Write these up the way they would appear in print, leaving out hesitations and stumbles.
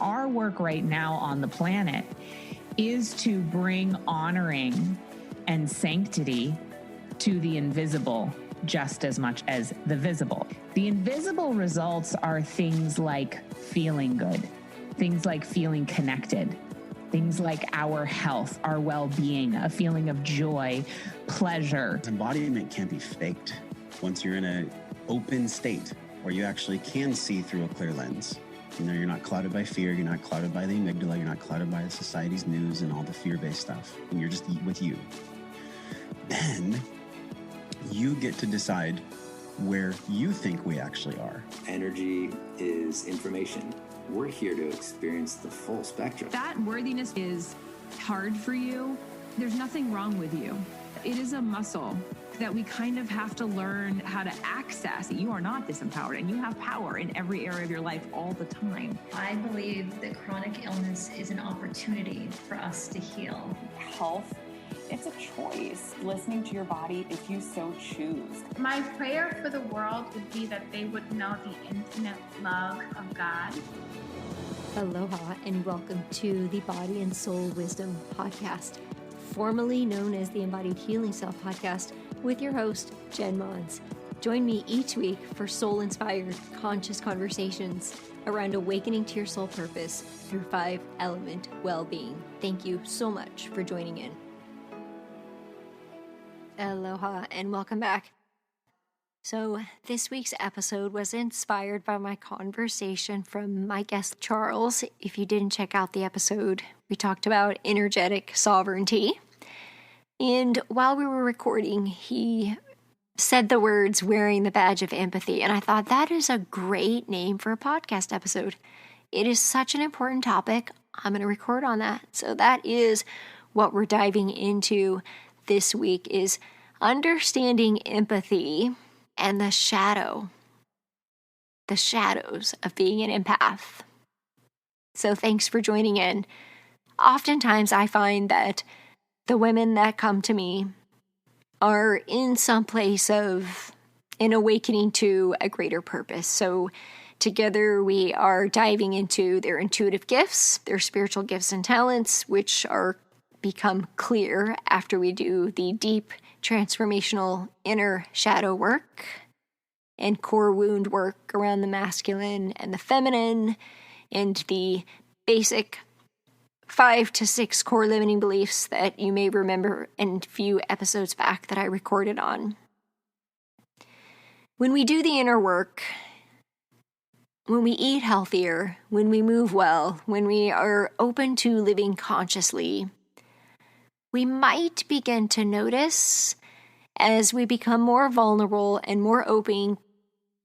our work right now on the planet is to bring honoring and sanctity to the invisible just as much as the visible. The invisible results are things like feeling good, things like feeling connected, things like our health, our well-being, a feeling of joy, pleasure. Embodiment can't be faked once you're in an open state where you actually can see through a clear lens. You know, you're not clouded by fear, you're not clouded by the amygdala, you're not clouded by society's news and all the fear-based stuff, and you're just with you. Then you get to decide where you think we actually are. Energy is information. We're here to experience the full spectrum. That worthiness is hard for you. There's nothing wrong with you. It is a muscle that we kind of have to learn how to access. You are not disempowered, and you have power in every area of your life all the time. I believe that chronic illness is an opportunity for us to heal. Health, it's a choice. Listening to your body if you so choose. My prayer for the world would be that they would know the infinite love of God. Aloha and welcome to the Body and Soul Wisdom Podcast, formerly known as the Embodied Healing Self Podcast, with your host, jenmons. Join me each week for soul-inspired, conscious conversations around awakening to your soul purpose through 5-element well-being. Thank you so much for joining in. Aloha and welcome back. So this week's episode was inspired by my conversation from my guest Charles. If you didn't check out the episode, we talked about energetic sovereignty. And while we were recording, he said the words wearing the badge of empathy. And I thought that is a great name for a podcast episode. It is such an important topic. I'm going to record on that. So that is what we're diving into this week, is understanding empathy and the shadows of being an empath. So thanks for joining in. Oftentimes I find that the women that come to me are in some place of an awakening to a greater purpose. So together we are diving into their intuitive gifts, their spiritual gifts and talents, which are become clear after we do the deep transformational inner shadow work and core wound work around the masculine and the feminine and the basic 5 to 6 core limiting beliefs that you may remember in a few episodes back that I recorded on. When we do the inner work, when we eat healthier, when we move well, when we are open to living consciously, we might begin to notice, as we become more vulnerable and more open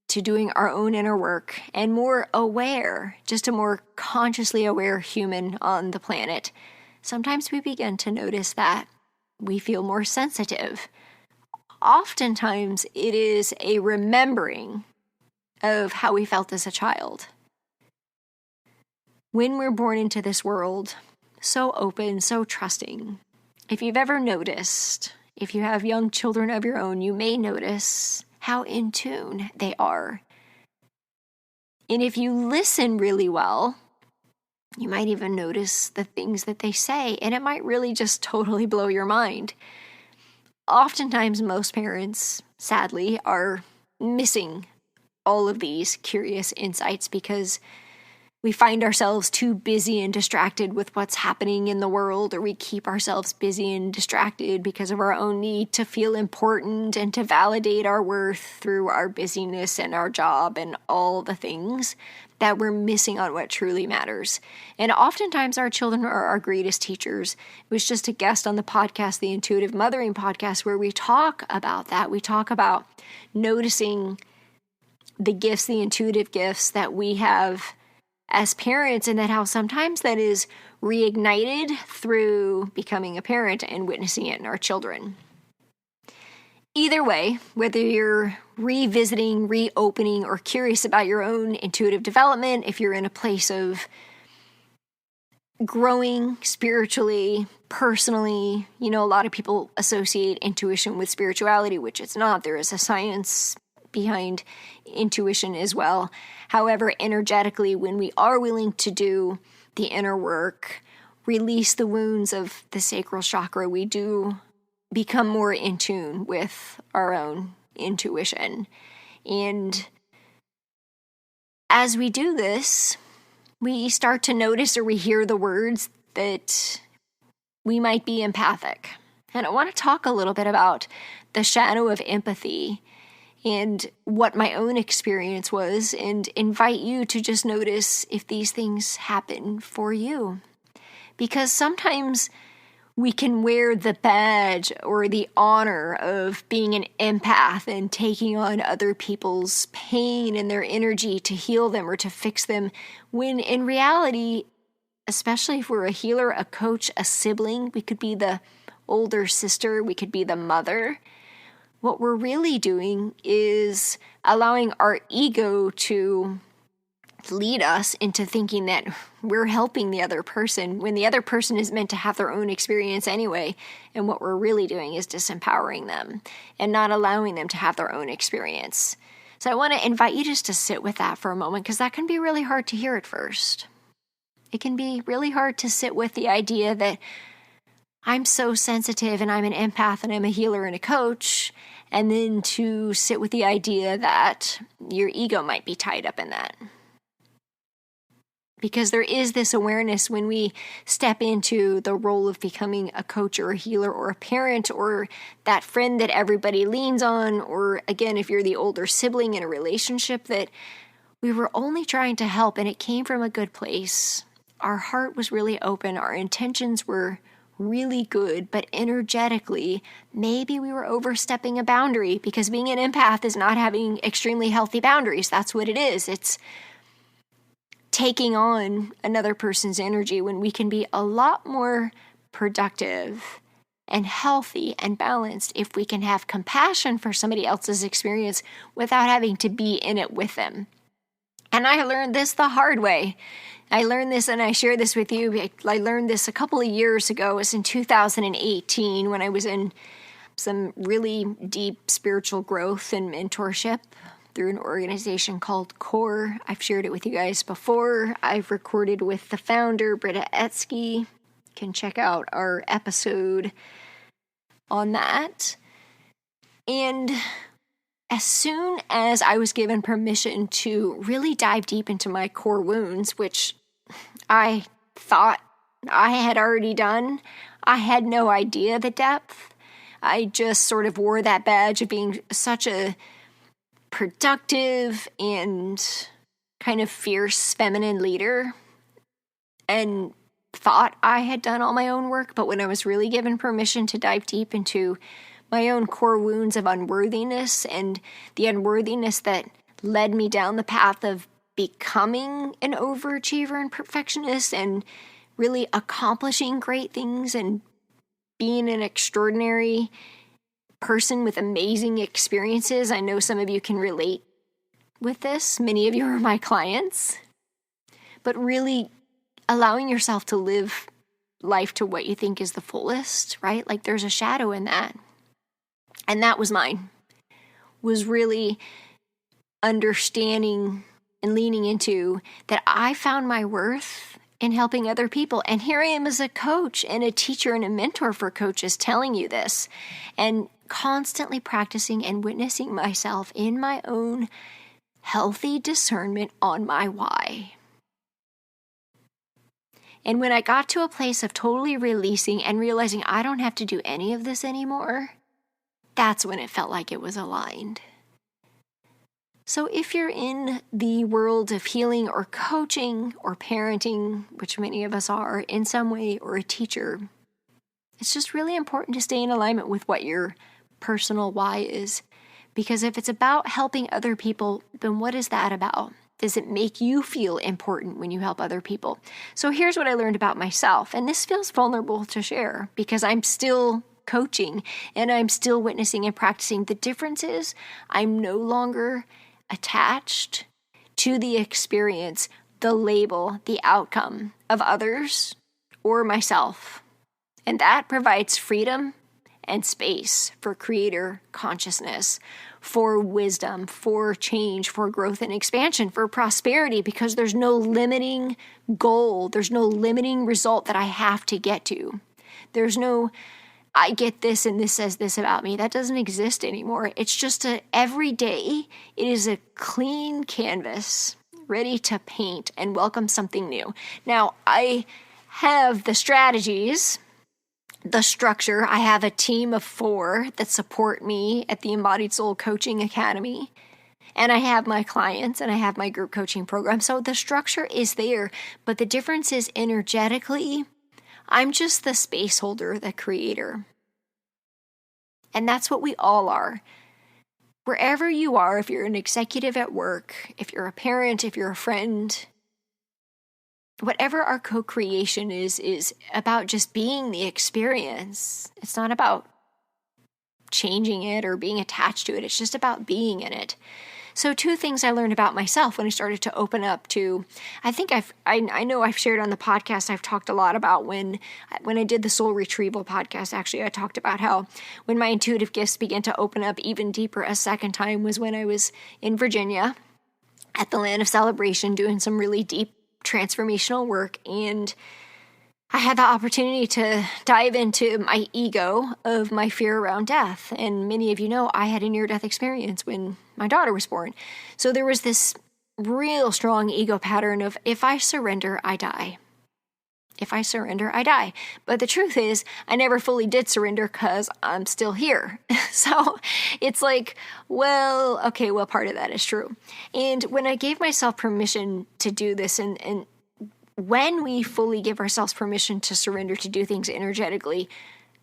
to doing our own inner work and more aware, just a more consciously aware human on the planet, sometimes we begin to notice that we feel more sensitive. Oftentimes it is a remembering of how we felt as a child. When we're born into this world, so open, so trusting, if you've ever noticed, if you have young children of your own, you may notice how in tune they are. And if you listen really well, you might even notice the things that they say, and it might really just totally blow your mind. Oftentimes, most parents, sadly, are missing all of these curious insights because we find ourselves too busy and distracted with what's happening in the world, or we keep ourselves busy and distracted because of our own need to feel important and to validate our worth through our busyness and our job and all the things that we're missing on what truly matters. And oftentimes our children are our greatest teachers. It was just a guest on the podcast, the Intuitive Mothering Podcast, where we talk about that. We talk about noticing the gifts, the intuitive gifts that we have as parents, and that how sometimes that is reignited through becoming a parent and witnessing it in our children. Either way, whether you're revisiting, reopening, or curious about your own intuitive development, if you're in a place of growing spiritually, personally, a lot of people associate intuition with spirituality, which it's not. There is a science behind intuition as well. However, energetically, when we are willing to do the inner work, release the wounds of the sacral chakra, we do become more in tune with our own intuition. And as we do this, we start to notice, or we hear the words that we might be empathic. And I want to talk a little bit about the shadow of empathy and what my own experience was, and invite you to just notice if these things happen for you. Because sometimes we can wear the badge or the honor of being an empath and taking on other people's pain and their energy to heal them or to fix them, when in reality, especially if we're a healer, a coach, a sibling, we could be the older sister, we could be the mother. What we're really doing is allowing our ego to lead us into thinking that we're helping the other person when the other person is meant to have their own experience anyway. And what we're really doing is disempowering them and not allowing them to have their own experience. So I want to invite you just to sit with that for a moment, because that can be really hard to hear at first. It can be really hard to sit with the idea that I'm so sensitive and I'm an empath and I'm a healer and a coach, and then to sit with the idea that your ego might be tied up in that. Because there is this awareness when we step into the role of becoming a coach or a healer or a parent or that friend that everybody leans on, or again, if you're the older sibling in a relationship, that we were only trying to help and it came from a good place. Our heart was really open. Our intentions were really good, but energetically, maybe we were overstepping a boundary, because being an empath is not having extremely healthy boundaries. That's what it is. It's taking on another person's energy when we can be a lot more productive and healthy and balanced if we can have compassion for somebody else's experience without having to be in it with them. And I learned this the hard way. I learned this, and I share this with you. I learned this a couple of years ago. It was in 2018 when I was in some really deep spiritual growth and mentorship through an organization called CORE. I've shared it with you guys before. I've recorded with the founder, Britta Etsky. You can check out our episode on that. And as soon as I was given permission to really dive deep into my core wounds, which I thought I had already done, I had no idea the depth. I just sort of wore that badge of being such a productive and kind of fierce feminine leader and thought I had done all my own work. But when I was really given permission to dive deep into my own core wounds of unworthiness and the unworthiness that led me down the path of becoming an overachiever and perfectionist and really accomplishing great things and being an extraordinary person with amazing experiences. I know some of you can relate with this. Many of you are my clients. But really allowing yourself to live life to what you think is the fullest, right? Like there's a shadow in that. And that was mine. Was really understanding and leaning into that I found my worth in helping other people. And here I am as a coach and a teacher and a mentor for coaches telling you this, and constantly practicing and witnessing myself in my own healthy discernment on my why. And when I got to a place of totally releasing and realizing I don't have to do any of this anymore, that's when it felt like it was aligned. So if you're in the world of healing or coaching or parenting, which many of us are in some way, or a teacher, it's just really important to stay in alignment with what your personal why is. Because if it's about helping other people, then what is that about? Does it make you feel important when you help other people? So here's what I learned about myself. And this feels vulnerable to share because I'm still coaching and I'm still witnessing and practicing. The difference is I'm no longer attached to the experience, the label, the outcome of others or myself. And that provides freedom and space for creator consciousness, for wisdom, for change, for growth and expansion, for prosperity, because there's no limiting goal. There's no limiting result that I have to get to. There's no, I get this and this says this about me. That doesn't exist anymore. It's just every day, it is a clean canvas ready to paint and welcome something new. Now, I have the strategies, the structure. I have a team of 4 that support me at the Embodied Soul Coaching Academy. And I have my clients and I have my group coaching program. So the structure is there, but the difference is energetically, I'm just the space holder, the creator. And that's what we all are. Wherever you are, if you're an executive at work, if you're a parent, if you're a friend, whatever our co-creation is about just being the experience. It's not about changing it or being attached to it. It's just about being in it. So 2 things I learned about myself when I started to open up to, I know I've shared on the podcast, I've talked a lot about when I did the Soul Retrieval podcast, actually, I talked about how when my intuitive gifts began to open up even deeper a second time was when I was in Virginia at the Land of Celebration doing some really deep transformational work, and I had the opportunity to dive into my ego of my fear around death. And many of you know I had a near-death experience when my daughter was born. So there was this real strong ego pattern of, if I surrender, I die. If I surrender, I die. But the truth is, I never fully did surrender because I'm still here. So it's like, well, okay, well, part of that is true. And when I gave myself permission to do this, and when we fully give ourselves permission to surrender, to do things energetically,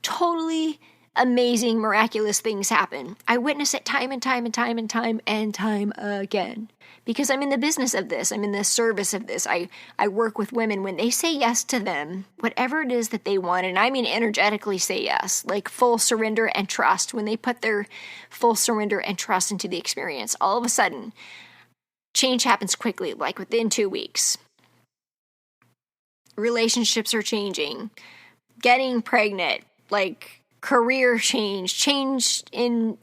totally amazing, miraculous things happen. I witness it time and time and time and time and time again. Because I'm in the business of this. I'm in the service of this. I work with women when they say yes to them, whatever it is that they want. And I mean energetically say yes, like full surrender and trust. When they put their full surrender and trust into the experience, all of a sudden, change happens quickly, like within 2 weeks. Relationships are changing. Getting pregnant, like career change in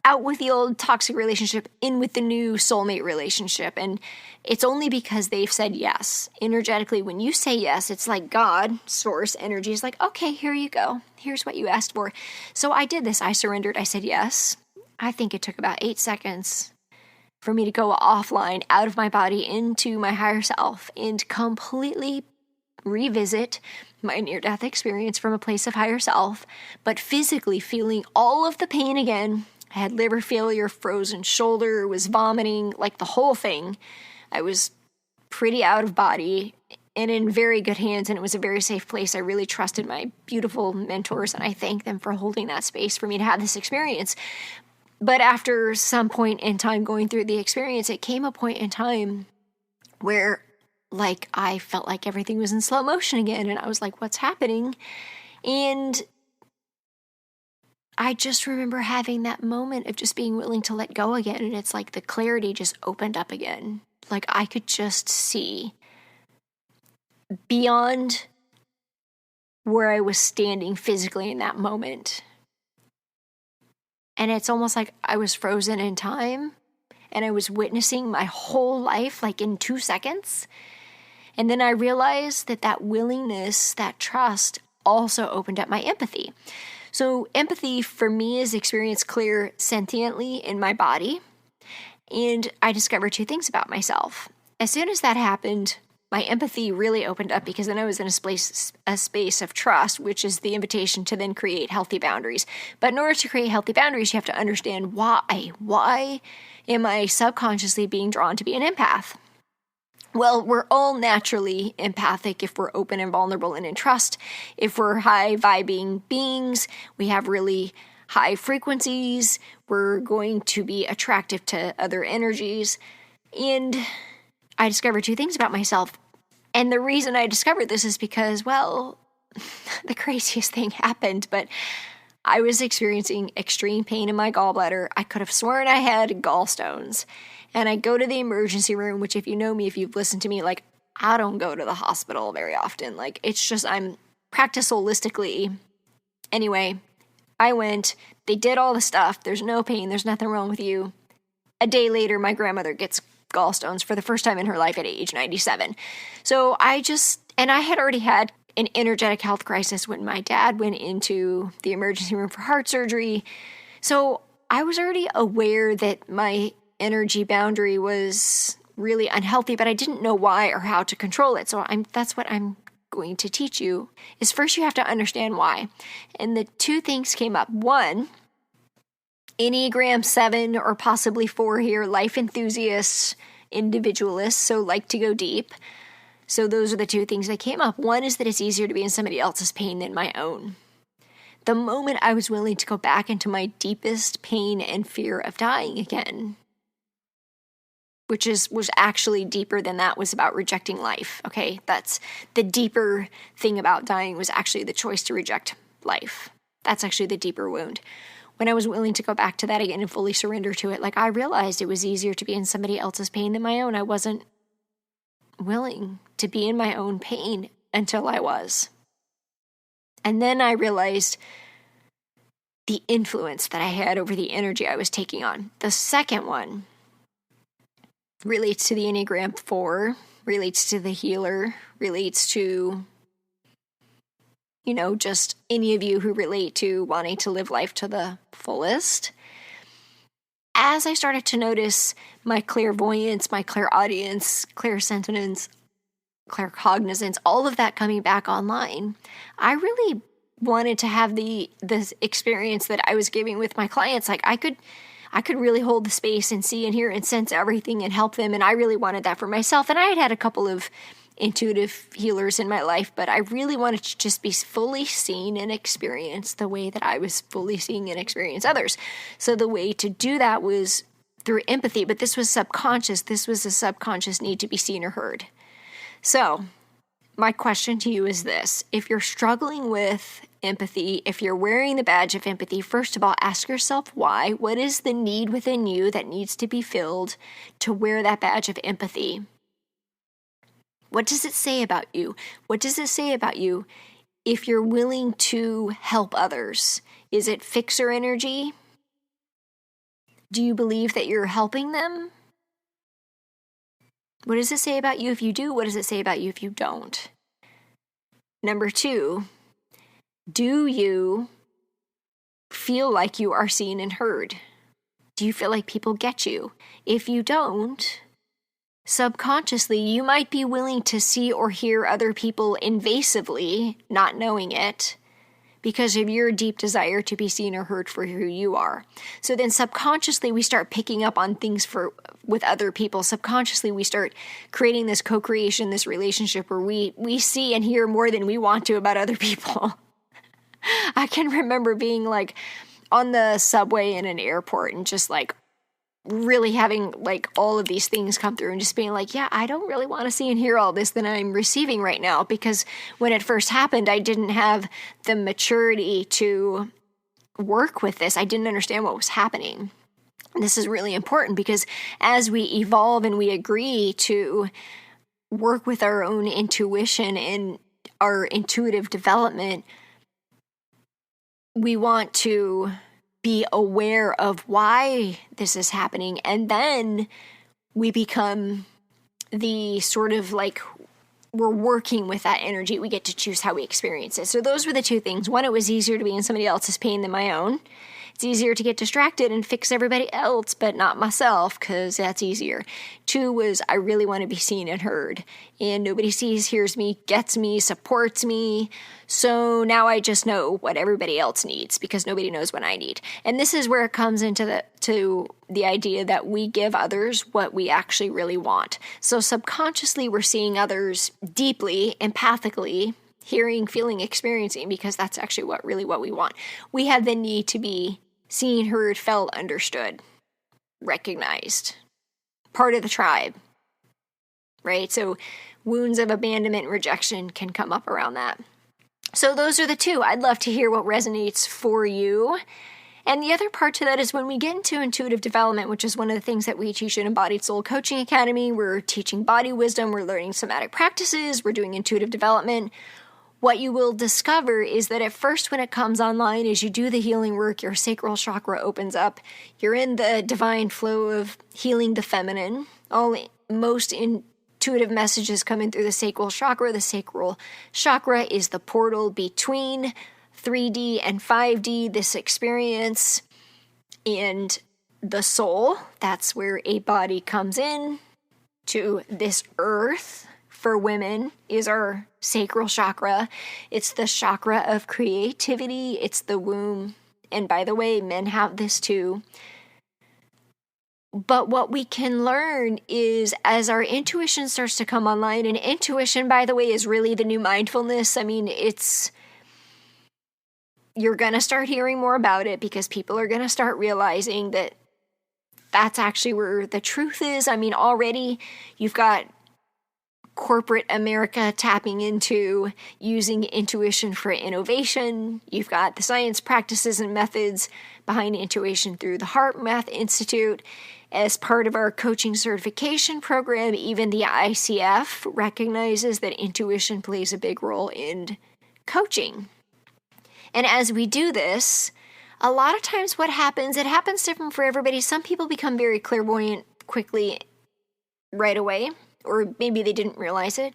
out with the old toxic relationship, in with the new soulmate relationship. And it's only because they've said yes. Energetically, when you say yes, it's like God, source, energy is like, okay, here you go. Here's what you asked for. So I did this. I surrendered. I said yes. I think it took about 8 seconds for me to go offline, out of my body, into my higher self, and completely revisit my near-death experience from a place of higher self, but physically feeling all of the pain again. I had liver failure, frozen shoulder, was vomiting, like the whole thing. I was pretty out of body and in very good hands, and it was a very safe place. I really trusted my beautiful mentors, and I thank them for holding that space for me to have this experience. But after some point in time going through the experience, it came a point in time where, like, I felt like everything was in slow motion again, and I was like, what's happening? And I just remember having that moment of just being willing to let go again, and it's like the clarity just opened up again. Like I could just see beyond where I was standing physically in that moment. And it's almost like I was frozen in time, and I was witnessing my whole life like in 2 seconds. And then I realized that willingness, that trust also opened up my empathy. So empathy for me is experienced clear sentiently in my body. And I discovered 2 things about myself. As soon as that happened, my empathy really opened up, because then I was in a space of trust, which is the invitation to then create healthy boundaries. But in order to create healthy boundaries, you have to understand why. Why am I subconsciously being drawn to be an empath? Well, we're all naturally empathic if we're open and vulnerable and in trust. If we're high vibing beings, we have really high frequencies, we're going to be attractive to other energies. And I discovered 2 things about myself. And the reason I discovered this is because, well, the craziest thing happened, but I was experiencing extreme pain in my gallbladder. I could have sworn I had gallstones. And I go to the emergency room, which if you know me, if you've listened to me, like, I don't go to the hospital very often. Like, it's just, I'm practice holistically. Anyway, I went, they did all the stuff. There's no pain. There's nothing wrong with you. A day later, my grandmother gets gallstones for the first time in her life at age 97. So I had already had an energetic health crisis when my dad went into the emergency room for heart surgery. So I was already aware that my energy boundary was really unhealthy, but I didn't know why or how to control it. So that's what I'm going to teach you, is first you have to understand why. And the two things came up. One, Enneagram 7 or possibly 4 here, life enthusiasts, individualists, so like to go deep. So those are the two things that came up. One is that it's easier to be in somebody else's pain than my own. The moment I was willing to go back into my deepest pain and fear of dying again, which was actually deeper than that, was about rejecting life, okay? That's the deeper thing about dying, was actually the choice to reject life. That's actually the deeper wound. When I was willing to go back to that again and fully surrender to it, like I realized it was easier to be in somebody else's pain than my own. I wasn't willing to be in my own pain until I was. And then I realized the influence that I had over the energy I was taking on. The second one relates to the Enneagram 4, relates to the healer, relates to, just any of you who relate to wanting to live life to the fullest. As I started to notice my clairvoyance, my clairaudience, clairsentience, claircognizance, all of that coming back online, I really wanted to have this experience that I was giving with my clients. Like I could really hold the space and see and hear and sense everything and help them. And I really wanted that for myself. And I had a couple of intuitive healers in my life, but I really wanted to just be fully seen and experienced the way that I was fully seeing and experience others. So the way to do that was through empathy, but this was subconscious. This was a subconscious need to be seen or heard. So my question to you is this: if you're struggling with empathy, if you're wearing the badge of empathy, first of all, ask yourself why. What is the need within you that needs to be filled to wear that badge of empathy? What does it say about you? What does it say about you if you're willing to help others? Is it fixer energy? Do you believe that you're helping them? What does it say about you if you do? What does it say about you if you don't? Number 2, do you feel like you are seen and heard? Do you feel like people get you? If you don't, subconsciously, you might be willing to see or hear other people invasively, not knowing it, because of your deep desire to be seen or heard for who you are. So then subconsciously, we start picking up on things with other people. Subconsciously, we start creating this co-creation, this relationship where we see and hear more than we want to about other people. I can remember being like on the subway in an airport and just like really having like all of these things come through and just being like, yeah, I don't really want to see and hear all this that I'm receiving right now, because when it first happened, I didn't have the maturity to work with this. I didn't understand what was happening. And this is really important, because as we evolve and we agree to work with our own intuition and our intuitive development, we want to be aware of why this is happening, and then we become the sort of like, we're working with that energy. We get to choose how we experience it. So those were the two things. One, it was easier to be in somebody else's pain than my own. It's easier to get distracted and fix everybody else, but not myself, because that's easier. 2 was, I really want to be seen and heard, and nobody sees, hears me, gets me, supports me. So now I just know what everybody else needs, because nobody knows what I need. And this is where it comes into the idea that we give others what we actually really want. So subconsciously, we're seeing others deeply, empathically, hearing, feeling, experiencing, because that's actually what we want. We have the need to be seen, heard, felt, understood, recognized, part of the tribe, right? So wounds of abandonment and rejection can come up around that. So those are the two. I'd love to hear what resonates for you. And the other part to that is when we get into intuitive development, which is one of the things that we teach in Embodied Soul Coaching Academy, we're teaching body wisdom, we're learning somatic practices, we're doing intuitive development. what you will discover is that at first when it comes online, as you do the healing work, your sacral chakra opens up. You're in the divine flow of healing the feminine. Most intuitive messages coming through the sacral chakra. The sacral chakra is the portal between 3D and 5D, this experience, and the soul. That's where a body comes in to this earth. For women is our sacral chakra. It's the chakra of creativity. It's the womb. And by the way, men have this too. But what we can learn is as our intuition starts to come online, and intuition, by the way, is really the new mindfulness. I mean, you're going to start hearing more about it because people are going to start realizing that that's actually where the truth is. I mean, already you've got corporate America tapping into using intuition for innovation. You've got the science practices and methods behind intuition through the Heart Math Institute. As part of our coaching certification program, even the ICF recognizes that intuition plays a big role in coaching. And as we do this, a lot of times what happens, it happens different for everybody. Some people become very clairvoyant quickly right away, or maybe they didn't realize it.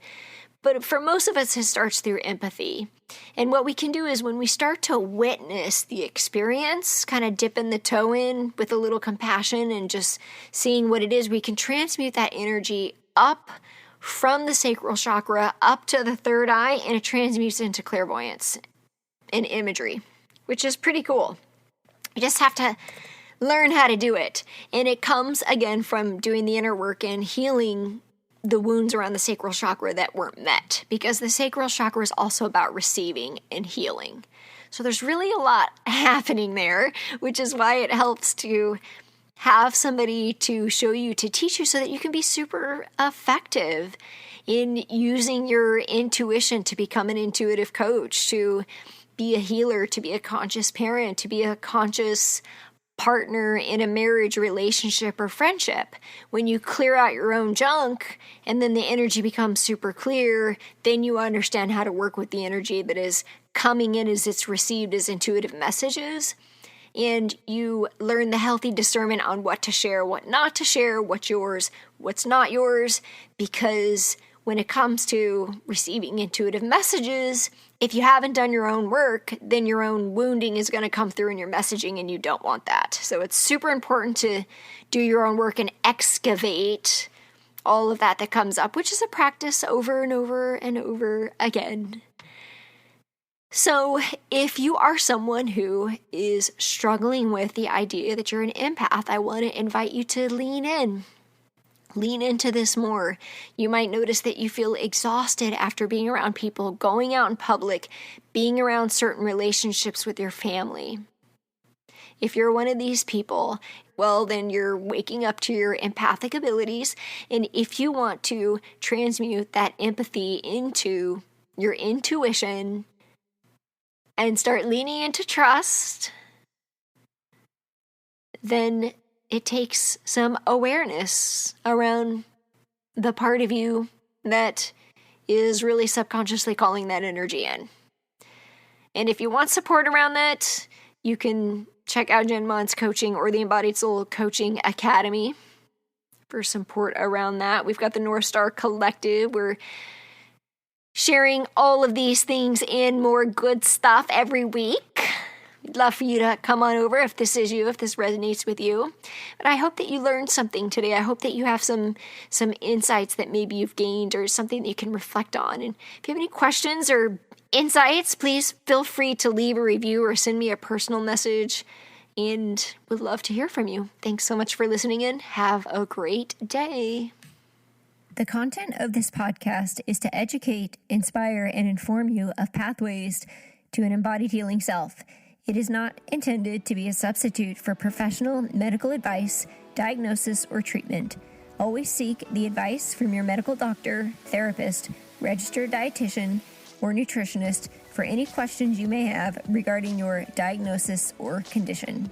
But for most of us, it starts through empathy. And what we can do is when we start to witness the experience, kind of dipping the toe in with a little compassion and just seeing what it is, we can transmute that energy up from the sacral chakra up to the third eye, and it transmutes into clairvoyance and imagery, which is pretty cool. You just have to learn how to do it. And it comes, again, from doing the inner work and healing the wounds around the sacral chakra that weren't met, because the sacral chakra is also about receiving and healing. So there's really a lot happening there, which is why it helps to have somebody to show you, to teach you, so that you can be super effective in using your intuition to become an intuitive coach, to be a healer, to be a conscious parent, to be a conscious partner in a marriage, relationship, or friendship. When you clear out your own junk and then the energy becomes super clear, then you understand how to work with the energy that is coming in as it's received as intuitive messages. And you learn the healthy discernment on what to share, what not to share, what's yours, what's not yours. Because when it comes to receiving intuitive messages, if you haven't done your own work, then your own wounding is going to come through in your messaging, and you don't want that. So it's super important to do your own work and excavate all of that comes up, which is a practice over and over and over again. So if you are someone who is struggling with the idea that you're an empath, I want to invite you to lean in. Lean into this more. You might notice that you feel exhausted after being around people, going out in public, being around certain relationships with your family. If you're one of these people, well, then you're waking up to your empathic abilities. And if you want to transmute that empathy into your intuition and start leaning into trust, then it takes some awareness around the part of you that is really subconsciously calling that energy in. And if you want support around that, you can check out jenmons coaching or the Embodied Soul Coaching Academy for support around that. We've got the North Star Collective. We're sharing all of these things and more good stuff every week. We'd love for you to come on over if this is you, if this resonates with you. But I hope that you learned something today. I hope that you have some insights that maybe you've gained or something that you can reflect on. And if you have any questions or insights, please feel free to leave a review or send me a personal message, and would love to hear from you. Thanks so much for listening in. Have a great day. The content of this podcast is to educate, inspire, and inform you of pathways to an embodied healing self. It is not intended to be a substitute for professional medical advice, diagnosis, or treatment. Always seek the advice from your medical doctor, therapist, registered dietitian, or nutritionist for any questions you may have regarding your diagnosis or condition.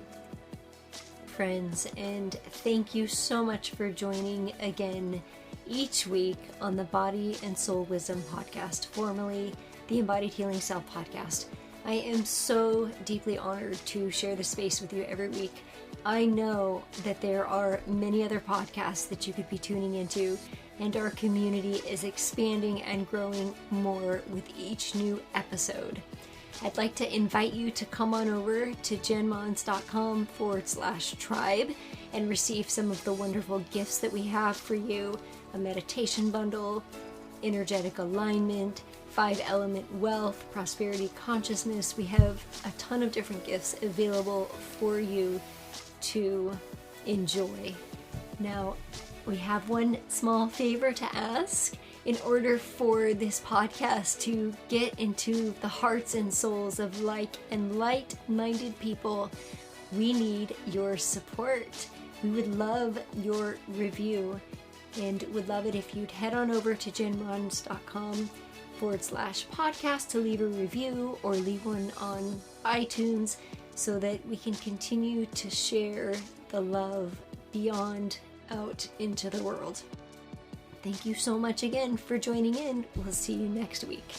Friends, and thank you so much for joining again each week on the Body and Soul Wisdom podcast, formerly the Embodied Healing Self podcast. I am so deeply honored to share this space with you every week. I know that there are many other podcasts that you could be tuning into, and our community is expanding and growing more with each new episode. I'd like to invite you to come on over to jenmons.com/tribe and receive some of the wonderful gifts that we have for you: a meditation bundle, energetic alignment, 5-element wealth, prosperity consciousness. We have a ton of different gifts available for you to enjoy. Now, we have one small favor to ask. In order for this podcast to get into the hearts and souls of like and light-minded people, we need your support. We would love your review and would love it if you'd head on over to jenmons.com/podcast to leave a review or leave one on iTunes so that we can continue to share the love beyond out into the world. Thank you so much again for joining in. We'll see you next week.